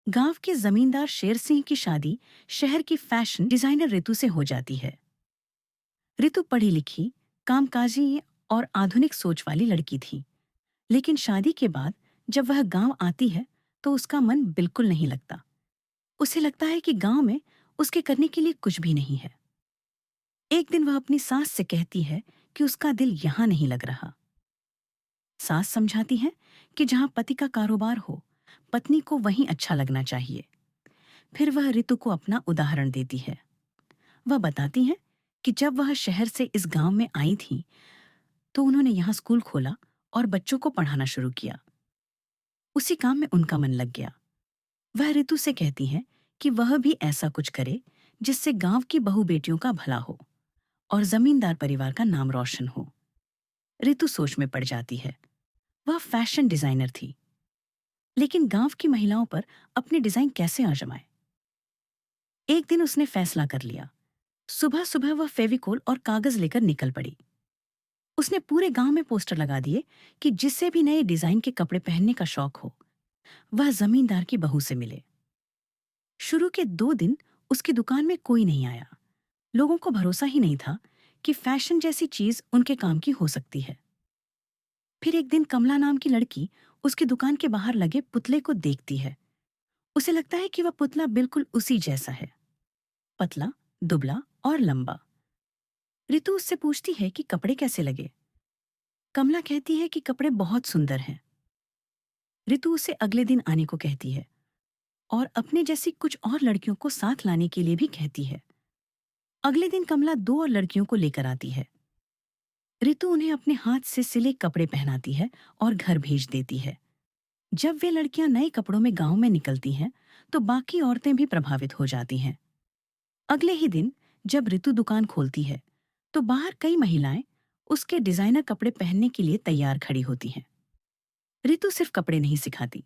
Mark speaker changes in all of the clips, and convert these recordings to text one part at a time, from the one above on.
Speaker 1: गांव के जमींदार शेर सिंह की शादी शहर की फैशन डिजाइनर ऋतु से हो जाती है। ऋतु पढ़ी लिखी, कामकाजी और आधुनिक सोच वाली लड़की थी। लेकिन शादी के बाद जब वह गांव आती है तो उसका मन बिल्कुल नहीं लगता। उसे लगता है कि गांव में उसके करने के लिए कुछ भी नहीं है। एक दिन वह अपनी सास से कहती है कि उसका दिल यहां नहीं लग रहा। सास समझाती है कि जहां पति का कारोबार हो, पत्नी को वहीं अच्छा लगना चाहिए। फिर वह ऋतु को अपना उदाहरण देती है। वह बताती हैं कि जब वह शहर से इस गांव में आई थी तो उन्होंने यहाँ स्कूल खोला और बच्चों को पढ़ाना शुरू किया। उसी काम में उनका मन लग गया। वह ऋतु से कहती हैं कि वह भी ऐसा कुछ करे जिससे गांव की बहू बेटियों का भला हो और जमींदार परिवार का नाम रोशन हो। ऋतु सोच में पड़ जाती है। वह फैशन डिजाइनर थी, लेकिन गांव की महिलाओं पर अपने डिजाइन कैसे आजमाए। एक दिन उसने फैसला कर लिया। सुबह सुबह वह फेविकोल और कागज लेकर निकल पड़ी। उसने पूरे गांव में पोस्टर लगा दिए कि जिससे भी नए डिजाइन के कपड़े पहनने का शौक हो, वह जमींदार की बहू से मिले। शुरू के 2 दिन उसकी दुकान में कोई नहीं आया। लोगों को भरोसा ही नहीं था कि फैशन जैसी चीज उनके काम की हो सकती है। फिर एक दिन कमला नाम की लड़की उसकी दुकान के बाहर लगे पुतले को देखती है। उसे लगता है कि वह पुतला बिल्कुल उसी जैसा है, पतला, दुबला और लंबा। ऋतु उससे पूछती है कि कपड़े कैसे लगे। कमला कहती है कि कपड़े बहुत सुंदर हैं। ऋतु उसे अगले दिन आने को कहती है और अपने जैसी कुछ और लड़कियों को साथ लाने के लिए भी कहती है। अगले दिन कमला 2 और लड़कियों को लेकर आती है। ऋतु उन्हें अपने हाथ से सिले कपड़े पहनाती है और घर भेज देती है। जब वे लड़कियां नए कपड़ों में गांव में निकलती हैं, तो बाकी औरतें भी प्रभावित हो जाती हैं। अगले ही दिन जब ऋतु दुकान खोलती है, तो बाहर कई महिलाएं उसके डिजाइनर कपड़े पहनने के लिए तैयार खड़ी होती हैं। ऋतु सिर्फ कपड़े नहीं सिखाती,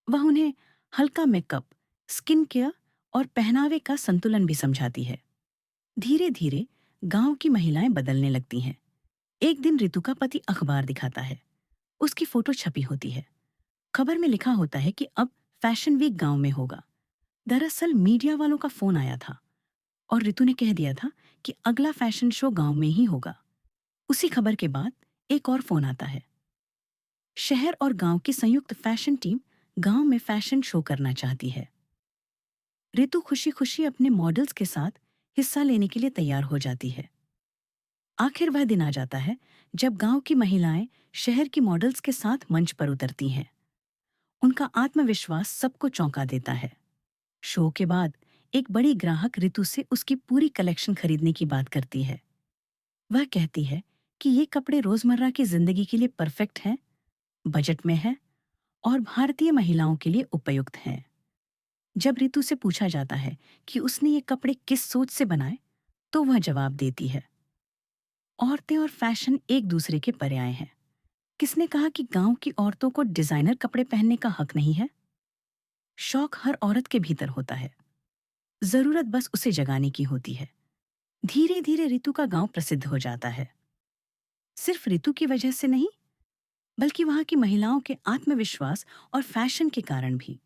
Speaker 1: वह उन्हें हल्का मेकअप, स्किन केयर और पहनावे का संतुलन भी समझाती है। धीरे धीरे गांव की महिलाएं बदलने लगती हैं। एक दिन ऋतु का पति अखबार दिखाता है। उसकी फोटो छपी होती है। खबर में लिखा होता है कि अब फैशन वीक गांव में होगा। दरअसल मीडिया वालों का फोन आया था और ऋतु ने कह दिया था कि अगला फैशन शो गांव में ही होगा। उसी खबर के बाद एक और फोन आता है। शहर और गांव की संयुक्त फैशन टीम गांव में फैशन शो करना चाहती है। ऋतु खुशी खुशी अपने मॉडल्स के साथ हिस्सा लेने के लिए तैयार हो जाती है। आखिर वह दिन आ जाता है जब गांव की महिलाएं शहर की मॉडल्स के साथ मंच पर उतरती हैं। उनका आत्मविश्वास सबको चौंका देता है। शो के बाद एक बड़ी ग्राहक ऋतु से उसकी पूरी कलेक्शन खरीदने की बात करती है। वह कहती है कि ये कपड़े रोजमर्रा की जिंदगी के लिए परफेक्ट हैं, बजट में है और भारतीय महिलाओं के लिए उपयुक्त हैं। जब ऋतु से पूछा जाता है कि उसने ये कपड़े किस सोच से बनाए, तो वह जवाब देती है, औरतें और फैशन एक दूसरे के पर्याय हैं। किसने कहा कि गांव की औरतों को डिजाइनर कपड़े पहनने का हक नहीं है? शौक हर औरत के भीतर होता है, जरूरत बस उसे जगाने की होती है। धीरे धीरे ऋतु का गांव प्रसिद्ध हो जाता है। सिर्फ ऋतु की वजह से नहीं, बल्कि वहां की महिलाओं के आत्मविश्वास और फैशन के कारण भी।